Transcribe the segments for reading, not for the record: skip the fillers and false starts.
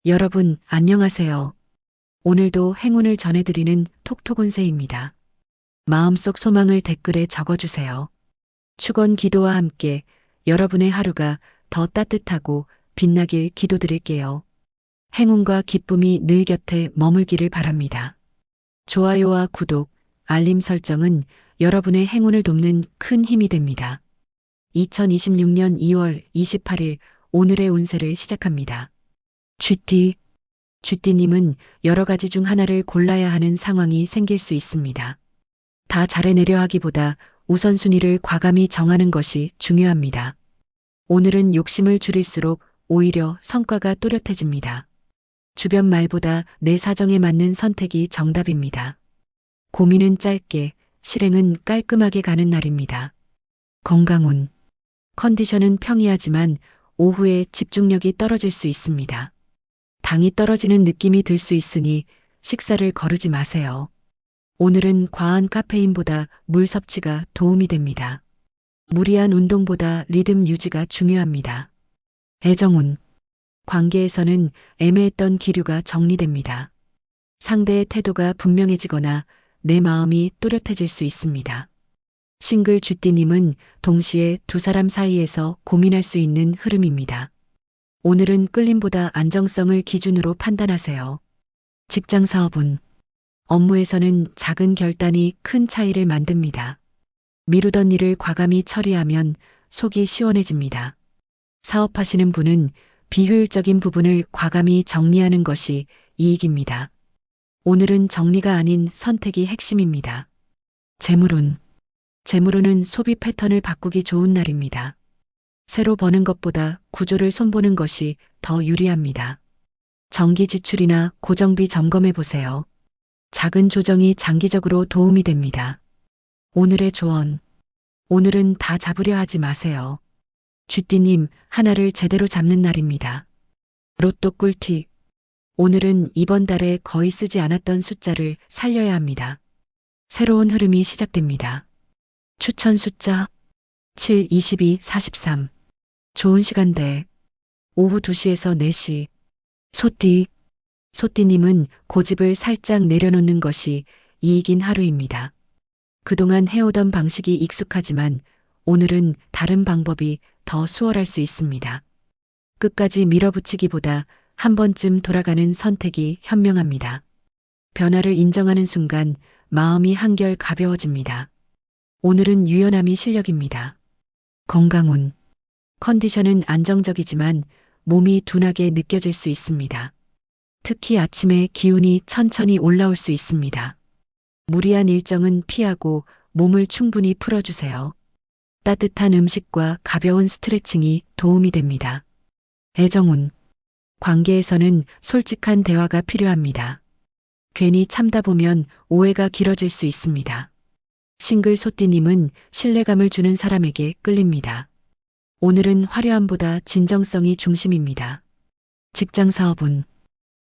여러분, 안녕하세요. 오늘도 행운을 전해드리는 톡톡운세입니다. 마음속 소망을 댓글에 적어주세요. 축원 기도와 함께 여러분의 하루가 더 따뜻하고 빛나길 기도드릴게요. 행운과 기쁨이 늘 곁에 머물기를 바랍니다. 좋아요와 구독, 알림 설정은 여러분의 행운을 돕는 큰 힘이 됩니다. 2026년 2월 28일 오늘의 운세를 시작합니다. 쥐띠님은 여러 가지 중 하나를 골라야 하는 상황이 생길 수 있습니다. 다 잘해내려 하기보다 우선순위를 과감히 정하는 것이 중요합니다. 오늘은 욕심을 줄일수록 오히려 성과가 또렷해집니다. 주변 말보다 내 사정에 맞는 선택이 정답입니다. 고민은 짧게, 실행은 깔끔하게 가는 날입니다. 건강운. 컨디션은 평이하지만 오후에 집중력이 떨어질 수 있습니다. 당이 떨어지는 느낌이 들 수 있으니 식사를 거르지 마세요. 오늘은 과한 카페인보다 물 섭취가 도움이 됩니다. 무리한 운동보다 리듬 유지가 중요합니다. 애정운. 관계에서는 애매했던 기류가 정리됩니다. 상대의 태도가 분명해지거나 내 마음이 또렷해질 수 있습니다. 싱글 쥐띠님은 동시에 두 사람 사이에서 고민할 수 있는 흐름입니다. 오늘은 끌림보다 안정성을 기준으로 판단하세요. 직장 사업운. 업무에서는 작은 결단이 큰 차이를 만듭니다. 미루던 일을 과감히 처리하면 속이 시원해집니다. 사업하시는 분은 비효율적인 부분을 과감히 정리하는 것이 이익입니다. 오늘은 정리가 아닌 선택이 핵심입니다. 재물운. 재물운은 소비 패턴을 바꾸기 좋은 날입니다. 새로 버는 것보다 구조를 손보는 것이 더 유리합니다. 정기 지출이나 고정비 점검해 보세요. 작은 조정이 장기적으로 도움이 됩니다. 오늘의 조언. 오늘은 다 잡으려 하지 마세요. 쥐띠님, 하나를 제대로 잡는 날입니다. 로또 꿀팁. 오늘은 이번 달에 거의 쓰지 않았던 숫자를 살려야 합니다. 새로운 흐름이 시작됩니다. 추천 숫자 7, 22, 43. 좋은 시간대. 오후 2시에서 4시. 소띠님은 고집을 살짝 내려놓는 것이 이익인 하루입니다. 그동안 해오던 방식이 익숙하지만 오늘은 다른 방법이 더 수월할 수 있습니다. 끝까지 밀어붙이기보다 한 번쯤 돌아가는 선택이 현명합니다. 변화를 인정하는 순간 마음이 한결 가벼워집니다. 오늘은 유연함이 실력입니다. 건강운. 컨디션은 안정적이지만 몸이 둔하게 느껴질 수 있습니다. 특히 아침에 기운이 천천히 올라올 수 있습니다. 무리한 일정은 피하고 몸을 충분히 풀어주세요. 따뜻한 음식과 가벼운 스트레칭이 도움이 됩니다. 애정운. 관계에서는 솔직한 대화가 필요합니다. 괜히 참다 보면 오해가 길어질 수 있습니다. 싱글 소띠님은 신뢰감을 주는 사람에게 끌립니다. 오늘은 화려함보다 진정성이 중심입니다. 직장 사업운.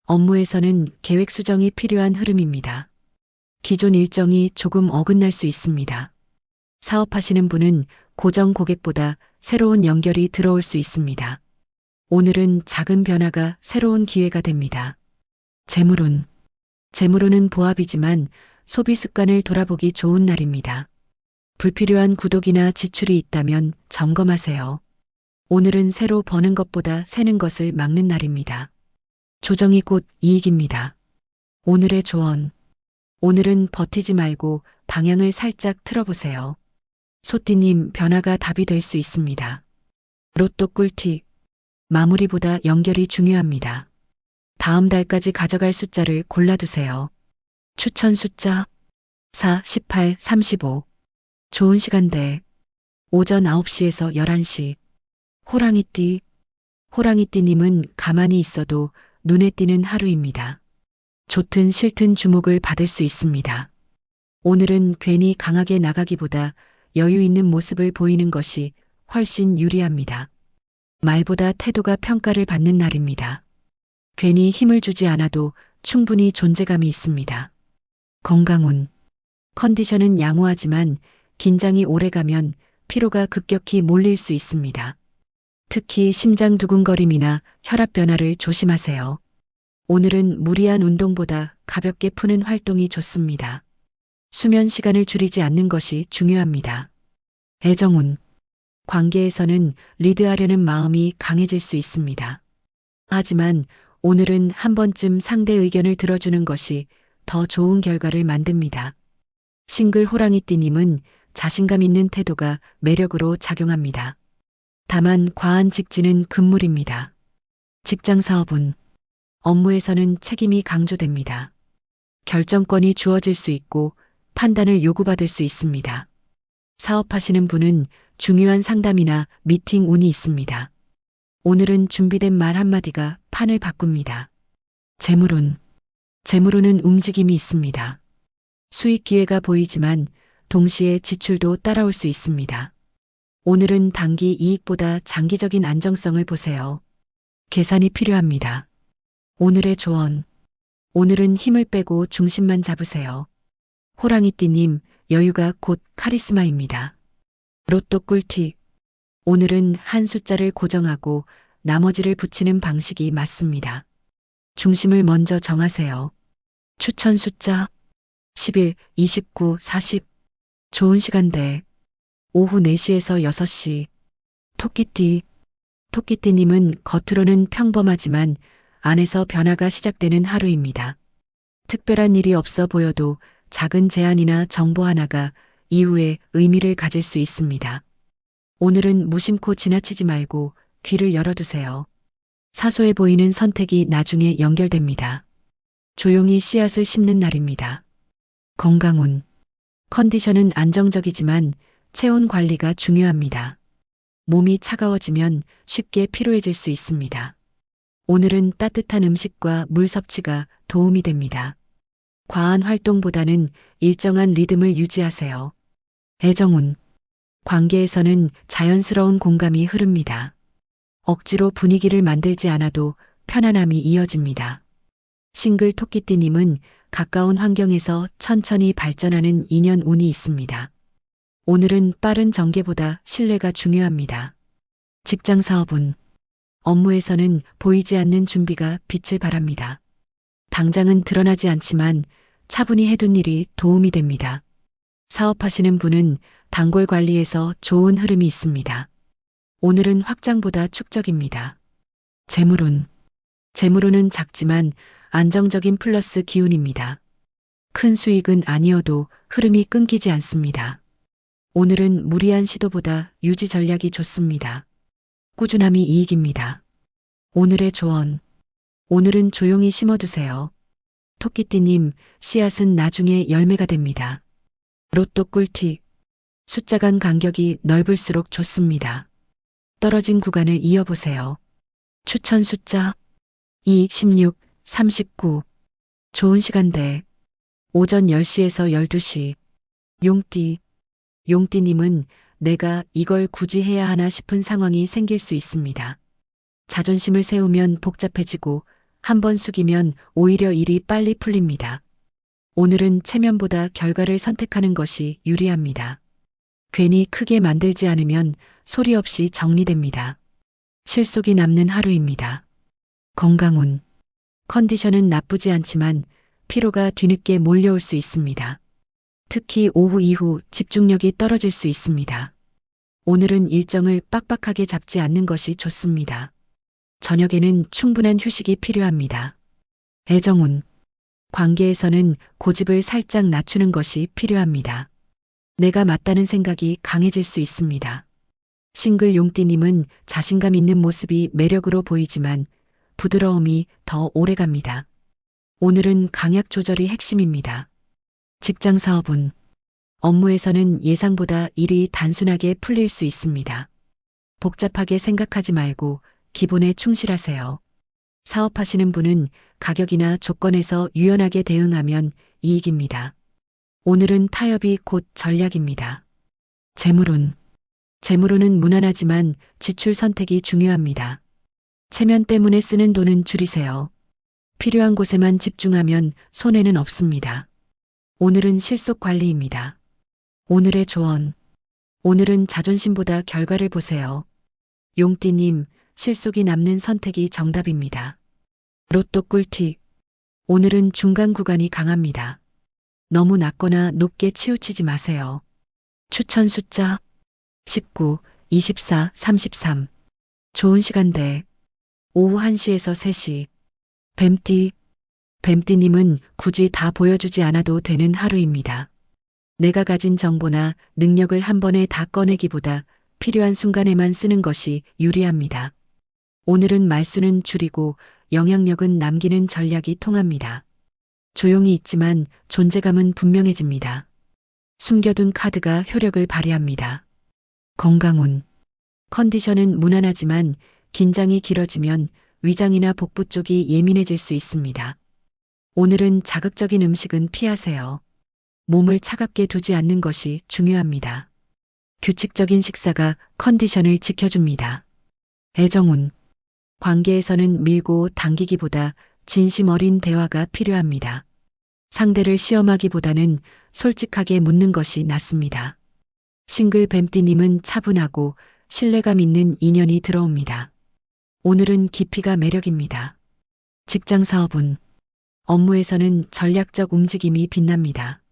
업무에서는 계획 수정이 필요한 흐름입니다. 기존 일정이 조금 어긋날 수 있습니다. 사업하시는 분은 고정 고객보다 새로운 연결이 들어올 수 있습니다. 오늘은 작은 변화가 새로운 기회가 됩니다. 재물운. 재물운은 보합이지만 소비 습관을 돌아보기 좋은 날입니다. 불필요한 구독이나 지출이 있다면 점검하세요. 오늘은 새로 버는 것보다 새는 것을 막는 날입니다. 조정이 곧 이익입니다. 오늘의 조언. 오늘은 버티지 말고 방향을 살짝 틀어보세요. 소띠님, 변화가 답이 될 수 있습니다. 로또 꿀팁. 마무리보다 연결이 중요합니다. 다음 달까지 가져갈 숫자를 골라두세요. 추천 숫자 4, 18, 35. 좋은 시간대. 오전 9시에서 11시. 호랑이띠님은 가만히 있어도 눈에 띄는 하루입니다. 좋든 싫든 주목을 받을 수 있습니다. 오늘은 괜히 강하게 나가기보다 여유 있는 모습을 보이는 것이 훨씬 유리합니다. 말보다 태도가 평가를 받는 날입니다. 괜히 힘을 주지 않아도 충분히 존재감이 있습니다. 건강운. 컨디션은 양호하지만 긴장이 오래가면 피로가 급격히 몰릴 수 있습니다. 특히 심장 두근거림이나 혈압 변화를 조심하세요. 오늘은 무리한 운동보다 가볍게 푸는 활동이 좋습니다. 수면 시간을 줄이지 않는 것이 중요합니다. 애정운. 관계에서는 리드하려는 마음이 강해질 수 있습니다. 하지만 오늘은 한 번쯤 상대 의견을 들어주는 것이 더 좋은 결과를 만듭니다. 싱글 호랑이띠님은 자신감 있는 태도가 매력으로 작용합니다. 다만 과한 직진은 금물입니다. 직장 사업은 업무에서는 책임이 강조됩니다. 결정권이 주어질 수 있고 판단을 요구받을 수 있습니다. 사업하시는 분은 중요한 상담이나 미팅 운이 있습니다. 오늘은 준비된 말 한마디가 판을 바꿉니다. 재물운. 재물운은 움직임이 있습니다. 수익 기회가 보이지만 동시에 지출도 따라올 수 있습니다. 오늘은 단기 이익보다 장기적인 안정성을 보세요. 계산이 필요합니다. 오늘의 조언. 오늘은 힘을 빼고 중심만 잡으세요. 호랑이띠님, 여유가 곧 카리스마입니다. 로또 꿀팁. 오늘은 한 숫자를 고정하고 나머지를 붙이는 방식이 맞습니다. 중심을 먼저 정하세요. 추천 숫자 11, 29, 40. 좋은 시간대 오후 4시에서 6시. 토끼띠. 토끼띠님은 겉으로는 평범하지만 안에서 변화가 시작되는 하루입니다. 특별한 일이 없어 보여도 작은 제안이나 정보 하나가 이후에 의미를 가질 수 있습니다. 오늘은 무심코 지나치지 말고 귀를 열어두세요. 사소해 보이는 선택이 나중에 연결됩니다. 조용히 씨앗을 심는 날입니다. 건강운. 컨디션은 안정적이지만 체온 관리가 중요합니다. 몸이 차가워지면 쉽게 피로해질 수 있습니다. 오늘은 따뜻한 음식과 물 섭취가 도움이 됩니다. 과한 활동보다는 일정한 리듬을 유지하세요. 애정운. 관계에서는 자연스러운 공감이 흐릅니다. 억지로 분위기를 만들지 않아도 편안함이 이어집니다. 싱글 토끼띠님은 가까운 환경에서 천천히 발전하는 인연 운이 있습니다. 오늘은 빠른 전개보다 신뢰가 중요합니다. 직장 사업운. 업무에서는 보이지 않는 준비가 빛을 발합니다. 당장은 드러나지 않지만 차분히 해둔 일이 도움이 됩니다. 사업하시는 분은 단골 관리에서 좋은 흐름이 있습니다. 오늘은 확장보다 축적입니다. 재물운. 재물운은 작지만 안정적인 플러스 기운입니다. 큰 수익은 아니어도 흐름이 끊기지 않습니다. 오늘은 무리한 시도보다 유지 전략이 좋습니다. 꾸준함이 이익입니다. 오늘의 조언. 오늘은 조용히 심어두세요. 토끼띠님, 씨앗은 나중에 열매가 됩니다. 로또 꿀팁. 숫자 간 간격이 넓을수록 좋습니다. 떨어진 구간을 이어보세요. 추천 숫자 2, 16, 39. 좋은 시간대 오전 10시에서 12시. 용띠. 용띠님은 내가 이걸 굳이 해야 하나 싶은 상황이 생길 수 있습니다. 자존심을 세우면 복잡해지고 한번 숙이면 오히려 일이 빨리 풀립니다. 오늘은 체면보다 결과를 선택하는 것이 유리합니다. 괜히 크게 만들지 않으면 소리 없이 정리됩니다. 실속이 남는 하루입니다. 건강운. 컨디션은 나쁘지 않지만 피로가 뒤늦게 몰려올 수 있습니다. 특히 오후 이후 집중력이 떨어질 수 있습니다. 오늘은 일정을 빡빡하게 잡지 않는 것이 좋습니다. 저녁에는 충분한 휴식이 필요합니다. 애정운. 관계에서는 고집을 살짝 낮추는 것이 필요합니다. 내가 맞다는 생각이 강해질 수 있습니다. 싱글 용띠님은 자신감 있는 모습이 매력으로 보이지만 부드러움이 더 오래갑니다. 오늘은 강약 조절이 핵심입니다. 직장 사업운. 업무에서는 예상보다 일이 단순하게 풀릴 수 있습니다. 복잡하게 생각하지 말고 기본에 충실하세요. 사업하시는 분은 가격이나 조건에서 유연하게 대응하면 이익입니다. 오늘은 타협이 곧 전략입니다. 재물운. 재물운은 무난하지만 지출 선택이 중요합니다. 체면 때문에 쓰는 돈은 줄이세요. 필요한 곳에만 집중하면 손해는 없습니다. 오늘은 실속 관리입니다. 오늘의 조언. 오늘은 자존심보다 결과를 보세요. 용띠님, 실속이 남는 선택이 정답입니다. 로또 꿀팁. 오늘은 중간 구간이 강합니다. 너무 낮거나 높게 치우치지 마세요. 추천 숫자 19, 24, 33. 좋은 시간대 오후 1시에서 3시. 뱀띠. 뱀띠님은 굳이 다 보여주지 않아도 되는 하루입니다. 내가 가진 정보나 능력을 한 번에 다 꺼내기보다 필요한 순간에만 쓰는 것이 유리합니다. 오늘은 말수는 줄이고 영향력은 남기는 전략이 통합니다. 조용히 있지만 존재감은 분명해집니다. 숨겨둔 카드가 효력을 발휘합니다. 건강운. 컨디션은 무난하지만 긴장이 길어지면 위장이나 복부 쪽이 예민해질 수 있습니다. 오늘은 자극적인 음식은 피하세요. 몸을 차갑게 두지 않는 것이 중요합니다. 규칙적인 식사가 컨디션을 지켜줍니다. 애정운. 관계에서는 밀고 당기기보다 진심 어린 대화가 필요합니다. 상대를 시험하기보다는 솔직하게 묻는 것이 낫습니다. 싱글 뱀띠님은 차분하고 신뢰감 있는 인연이 들어옵니다. 오늘은 깊이가 매력입니다. 직장 사업운. 업무에서는 전략적 움직임이 빛납니다.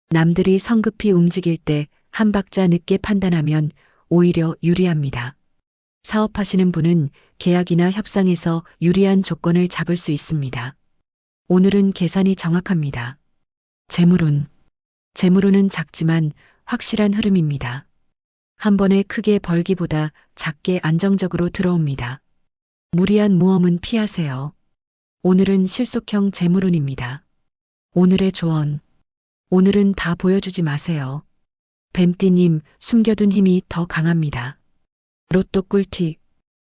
남들이 성급히 움직일 때 한 박자 늦게 판단하면 오히려 유리합니다. 사업하시는 분은 계약이나 협상에서 유리한 조건을 잡을 수 있습니다. 오늘은 계산이 정확합니다. 재물운. 재물운은 작지만 확실한 흐름입니다. 한 번에 크게 벌기보다 작게 안정적으로 들어옵니다. 무리한 모험은 피하세요. 오늘은 실속형 재물운입니다. 오늘의 조언. 오늘은 다 보여주지 마세요. 뱀띠님, 숨겨둔 힘이 더 강합니다. 로또 꿀팁.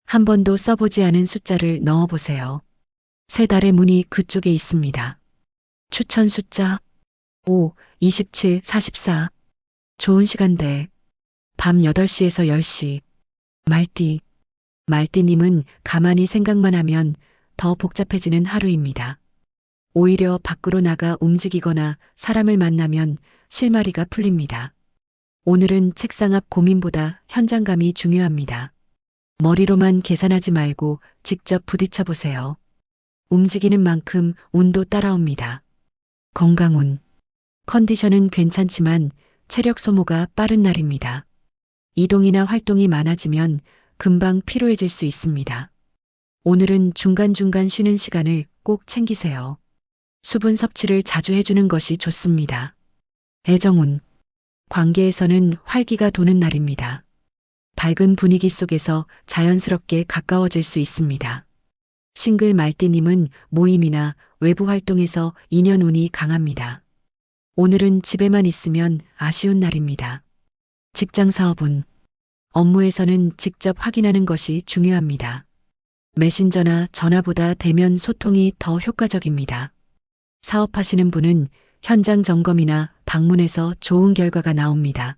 한 번도 써보지 않은 숫자를 넣어보세요. 세 달의 문이 그쪽에 있습니다. 추천 숫자 5, 27, 44. 좋은 시간대 밤 8시에서 10시. 말띠. 말띠님은 가만히 생각만 하면 더 복잡해지는 하루입니다. 오히려 밖으로 나가 움직이거나 사람을 만나면 실마리가 풀립니다. 오늘은 책상 앞 고민보다 현장감이 중요합니다. 머리로만 계산하지 말고 직접 부딪혀 보세요. 움직이는 만큼 운도 따라옵니다. 건강운. 컨디션은 괜찮지만 체력 소모가 빠른 날입니다. 이동이나 활동이 많아지면 금방 피로해질 수 있습니다. 오늘은 중간중간 쉬는 시간을 꼭 챙기세요. 수분 섭취를 자주 해주는 것이 좋습니다. 애정운. 관계에서는 활기가 도는 날입니다. 밝은 분위기 속에서 자연스럽게 가까워질 수 있습니다. 싱글 말띠님은 모임이나 외부 활동에서 인연운이 강합니다. 오늘은 집에만 있으면 아쉬운 날입니다. 직장 사업운. 업무에서는 직접 확인하는 것이 중요합니다. 메신저나 전화보다 대면 소통이 더 효과적입니다. 사업하시는 분은 현장 점검이나 방문에서 좋은 결과가 나옵니다.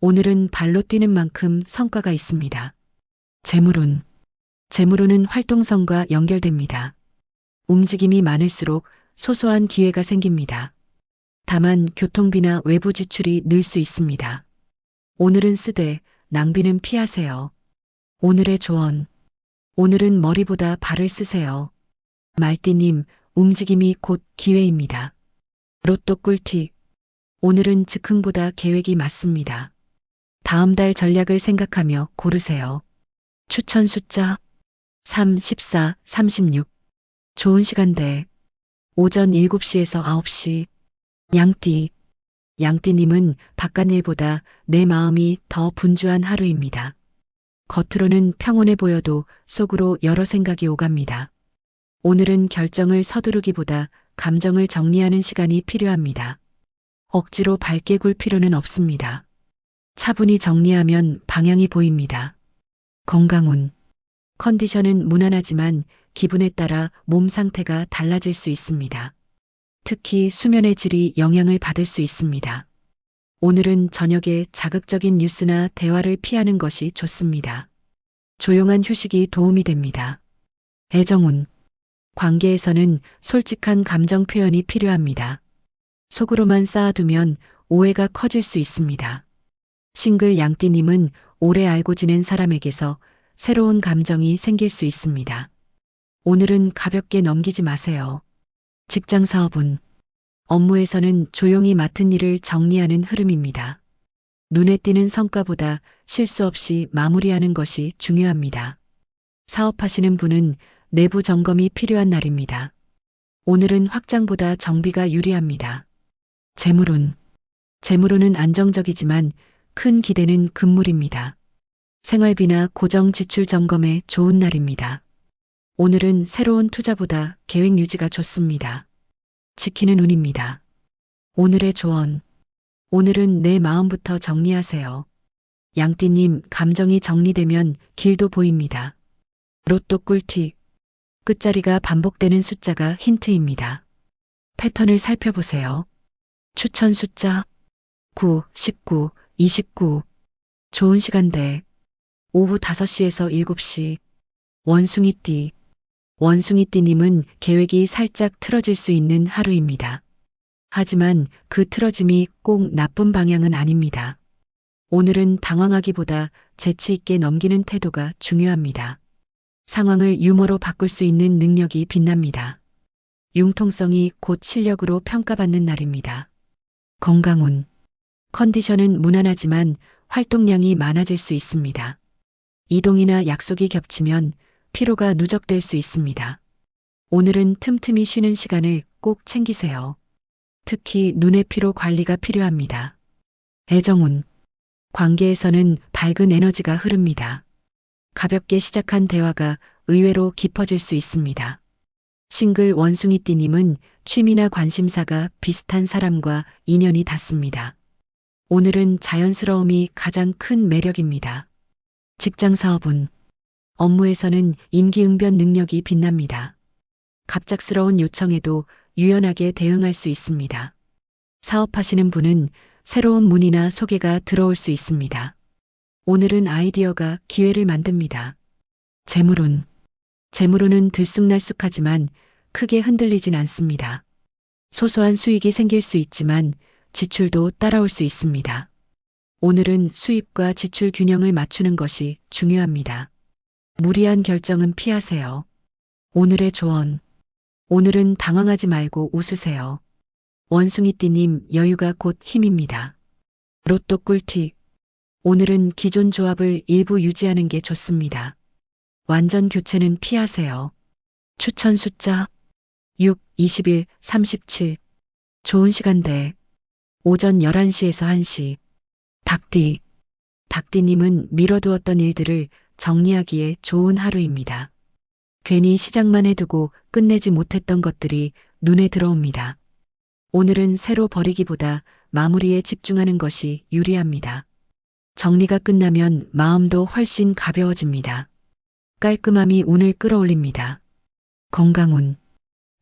오늘은 발로 뛰는 만큼 성과가 있습니다. 재물운. 재물운은 활동성과 연결됩니다. 움직임이 많을수록 소소한 기회가 생깁니다. 다만 교통비나 외부 지출이 늘 수 있습니다. 오늘은 쓰되 낭비는 피하세요. 오늘의 조언. 오늘은 머리보다 발을 쓰세요. 말띠님, 움직임이 곧 기회입니다. 로또 꿀팁. 오늘은 즉흥보다 계획이 맞습니다. 다음 달 전략을 생각하며 고르세요. 추천 숫자 3, 14, 36. 좋은 시간대 오전 7시에서 9시. 양띠. 양띠님은 바깥일보다 내 마음이 더 분주한 하루입니다. 겉으로는 평온해 보여도 속으로 여러 생각이 오갑니다. 오늘은 결정을 서두르기보다 감정을 정리하는 시간이 필요합니다. 억지로 밝게 굴 필요는 없습니다. 차분히 정리하면 방향이 보입니다. 건강운. 컨디션은 무난하지만 기분에 따라 몸 상태가 달라질 수 있습니다. 특히 수면의 질이 영향을 받을 수 있습니다. 오늘은 저녁에 자극적인 뉴스나 대화를 피하는 것이 좋습니다. 조용한 휴식이 도움이 됩니다. 애정운. 관계에서는 솔직한 감정 표현이 필요합니다. 속으로만 쌓아두면 오해가 커질 수 있습니다. 싱글 양띠님은 오래 알고 지낸 사람에게서 새로운 감정이 생길 수 있습니다. 오늘은 가볍게 넘기지 마세요. 직장 사업운. 업무에서는 조용히 맡은 일을 정리하는 흐름입니다. 눈에 띄는 성과보다 실수 없이 마무리하는 것이 중요합니다. 사업하시는 분은 내부 점검이 필요한 날입니다. 오늘은 확장보다 정비가 유리합니다. 재물운. 재물운은 안정적이지만 큰 기대는 금물입니다. 생활비나 고정 지출 점검에 좋은 날입니다. 오늘은 새로운 투자보다 계획 유지가 좋습니다. 지키는 운입니다. 오늘의 조언. 오늘은 내 마음부터 정리하세요. 양띠님, 감정이 정리되면 길도 보입니다. 로또 꿀팁. 끝자리가 반복되는 숫자가 힌트입니다. 패턴을 살펴보세요. 추천 숫자 9, 19, 29. 좋은 시간대 오후 5시에서 7시. 원숭이띠. 원숭이띠님은 계획이 살짝 틀어질 수 있는 하루입니다. 하지만 그 틀어짐이 꼭 나쁜 방향은 아닙니다. 오늘은 당황하기보다 재치 있게 넘기는 태도가 중요합니다. 상황을 유머로 바꿀 수 있는 능력이 빛납니다. 융통성이 곧 실력으로 평가받는 날입니다. 건강운. 컨디션은 무난하지만 활동량이 많아질 수 있습니다. 이동이나 약속이 겹치면 피로가 누적될 수 있습니다. 오늘은 틈틈이 쉬는 시간을 꼭 챙기세요. 특히 눈의 피로 관리가 필요합니다. 애정운. 관계에서는 밝은 에너지가 흐릅니다. 가볍게 시작한 대화가 의외로 깊어질 수 있습니다. 싱글 원숭이띠님은 취미나 관심사가 비슷한 사람과 인연이 닿습니다. 오늘은 자연스러움이 가장 큰 매력입니다. 직장 사업운. 업무에서는 임기응변 능력이 빛납니다. 갑작스러운 요청에도 유연하게 대응할 수 있습니다. 사업하시는 분은 새로운 문의나 소개가 들어올 수 있습니다. 오늘은 아이디어가 기회를 만듭니다. 재물운. 재물운은 들쑥날쑥하지만 크게 흔들리진 않습니다. 소소한 수익이 생길 수 있지만 지출도 따라올 수 있습니다. 오늘은 수입과 지출 균형을 맞추는 것이 중요합니다. 무리한 결정은 피하세요. 오늘의 조언. 오늘은 당황하지 말고 웃으세요. 원숭이띠님, 여유가 곧 힘입니다. 로또 꿀팁. 오늘은 기존 조합을 일부 유지하는 게 좋습니다. 완전 교체는 피하세요. 추천 숫자 6, 21, 37. 좋은 시간대 오전 11시에서 1시. 닭띠. 닭띠님은 미뤄두었던 일들을 정리하기에 좋은 하루입니다. 괜히 시작만 해두고 끝내지 못했던 것들이 눈에 들어옵니다. 오늘은 새로 버리기보다 마무리에 집중하는 것이 유리합니다. 정리가 끝나면 마음도 훨씬 가벼워집니다. 깔끔함이 운을 끌어올립니다. 건강운.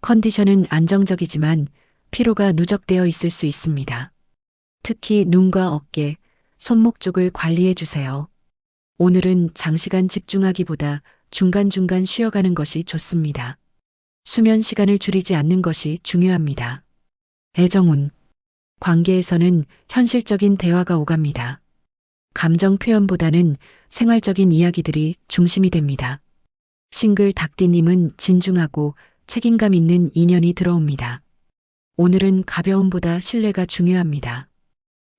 컨디션은 안정적이지만 피로가 누적되어 있을 수 있습니다. 특히 눈과 어깨, 손목 쪽을 관리해 주세요. 오늘은 장시간 집중하기보다 중간중간 쉬어가는 것이 좋습니다. 수면 시간을 줄이지 않는 것이 중요합니다. 애정운. 관계에서는 현실적인 대화가 오갑니다. 감정 표현보다는 생활적인 이야기들이 중심이 됩니다. 싱글 닭띠님은 진중하고 책임감 있는 인연이 들어옵니다. 오늘은 가벼움보다 신뢰가 중요합니다.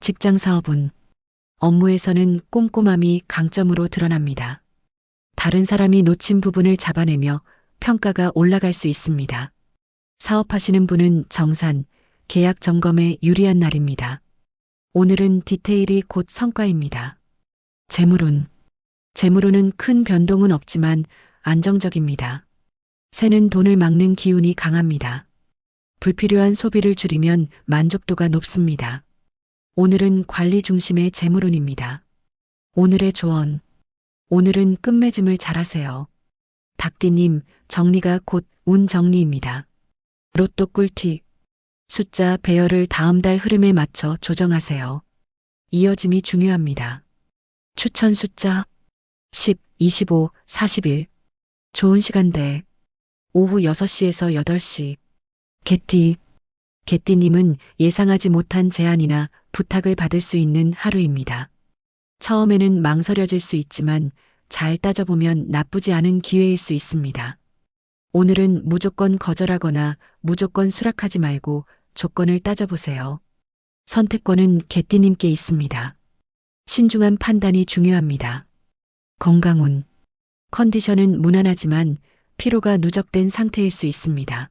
직장 사업운. 업무에서는 꼼꼼함이 강점으로 드러납니다. 다른 사람이 놓친 부분을 잡아내며 평가가 올라갈 수 있습니다. 사업하시는 분은 정산, 계약 점검에 유리한 날입니다. 오늘은 디테일이 곧 성과입니다. 재물운. 재물운은 큰 변동은 없지만 안정적입니다. 새는 돈을 막는 기운이 강합니다. 불필요한 소비를 줄이면 만족도가 높습니다. 오늘은 관리 중심의 재물운입니다. 오늘의 조언. 오늘은 끝맺음을 잘하세요. 닭띠님, 정리가 곧 운 정리입니다. 로또 꿀팁. 숫자 배열을 다음 달 흐름에 맞춰 조정하세요. 이어짐이 중요합니다. 추천 숫자 10, 25, 41. 좋은 시간대 오후 6시에서 8시. 개띠. 개띠님은 예상하지 못한 제안이나 부탁을 받을 수 있는 하루입니다. 처음에는 망설여질 수 있지만 잘 따져보면 나쁘지 않은 기회일 수 있습니다. 오늘은 무조건 거절하거나 무조건 수락하지 말고 조건을 따져보세요. 선택권은 개띠님께 있습니다. 신중한 판단이 중요합니다. 건강운. 컨디션은 무난하지만 피로가 누적된 상태일 수 있습니다.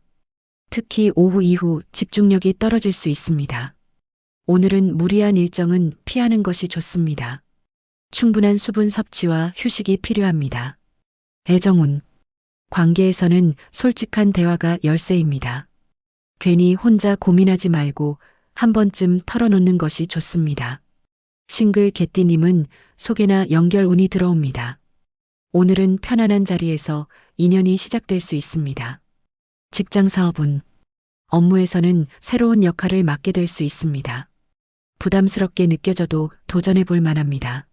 특히 오후 이후 집중력이 떨어질 수 있습니다. 오늘은 무리한 일정은 피하는 것이 좋습니다. 충분한 수분 섭취와 휴식이 필요합니다. 애정운. 관계에서는 솔직한 대화가 열쇠입니다. 괜히 혼자 고민하지 말고 한 번쯤 털어놓는 것이 좋습니다. 싱글 개띠님은 소개나 연결 운이 들어옵니다. 오늘은 편안한 자리에서 인연이 시작될 수 있습니다. 직장 사업운. 업무에서는 새로운 역할을 맡게 될 수 있습니다. 부담스럽게 느껴져도 도전해 볼 만합니다.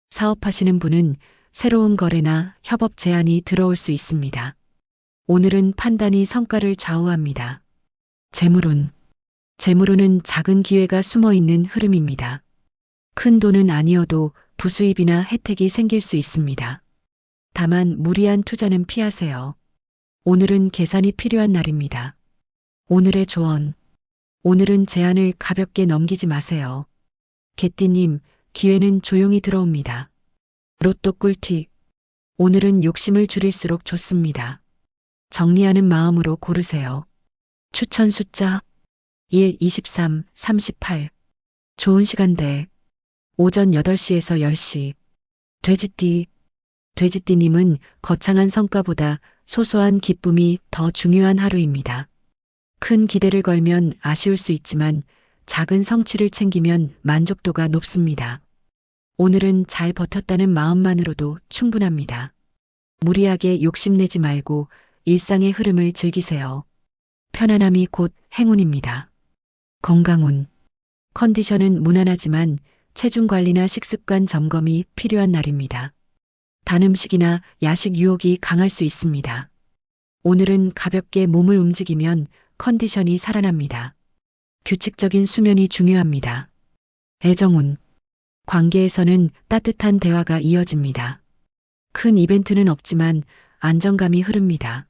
사업하시는 분은 새로운 거래나 협업 제안이 들어올 수 있습니다. 오늘은 판단이 성과를 좌우합니다. 재물운. 재물운은 작은 기회가 숨어 있는 흐름입니다. 큰 돈은 아니어도 부수입이나 혜택이 생길 수 있습니다. 다만 무리한 투자는 피하세요. 오늘은 계산이 필요한 날입니다. 오늘의 조언. 오늘은 제안을 가볍게 넘기지 마세요. 개띠님, 기회는 조용히 들어옵니다. 로또 꿀팁. 오늘은 욕심을 줄일수록 좋습니다. 정리하는 마음으로 고르세요. 추천 숫자 1, 23, 38. 좋은 시간대. 오전 8시에서 10시. 돼지띠. 돼지띠님은 거창한 성과보다 소소한 기쁨이 더 중요한 하루입니다. 큰 기대를 걸면 아쉬울 수 있지만 작은 성취를 챙기면 만족도가 높습니다. 오늘은 잘 버텼다는 마음만으로도 충분합니다. 무리하게 욕심내지 말고 일상의 흐름을 즐기세요. 편안함이 곧 행운입니다. 건강운. 컨디션은 무난하지만 체중 관리나 식습관 점검이 필요한 날입니다. 단 음식이나 야식 유혹이 강할 수 있습니다. 오늘은 가볍게 몸을 움직이면 컨디션이 살아납니다. 규칙적인 수면이 중요합니다. 애정운. 관계에서는 따뜻한 대화가 이어집니다. 큰 이벤트는 없지만 안정감이 흐릅니다.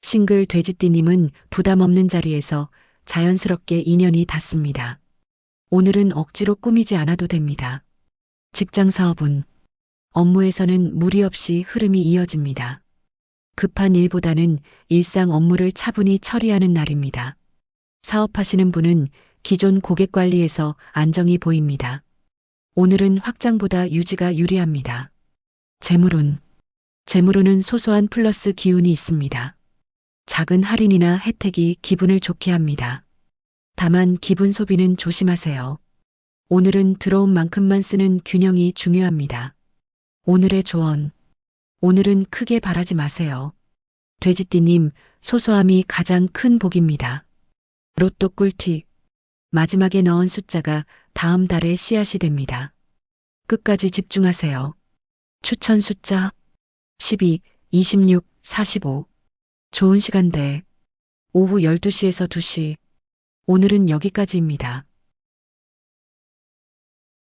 싱글 돼지띠님은 부담 없는 자리에서 자연스럽게 인연이 닿습니다. 오늘은 억지로 꾸미지 않아도 됩니다. 직장 사업운. 업무에서는 무리 없이 흐름이 이어집니다. 급한 일보다는 일상 업무를 차분히 처리하는 날입니다. 사업하시는 분은 기존 고객 관리에서 안정이 보입니다. 오늘은 확장보다 유지가 유리합니다. 재물운. 재물운은 소소한 플러스 기운이 있습니다. 작은 할인이나 혜택이 기분을 좋게 합니다. 다만 기분 소비는 조심하세요. 오늘은 들어온 만큼만 쓰는 균형이 중요합니다. 오늘의 조언. 오늘은 크게 바라지 마세요. 돼지띠님, 소소함이 가장 큰 복입니다. 로또 꿀팁. 마지막에 넣은 숫자가 다음 달의 씨앗이 됩니다. 끝까지 집중하세요. 추천 숫자 12, 26, 45. 좋은 시간대. 오후 12시에서 2시. 오늘은 여기까지입니다.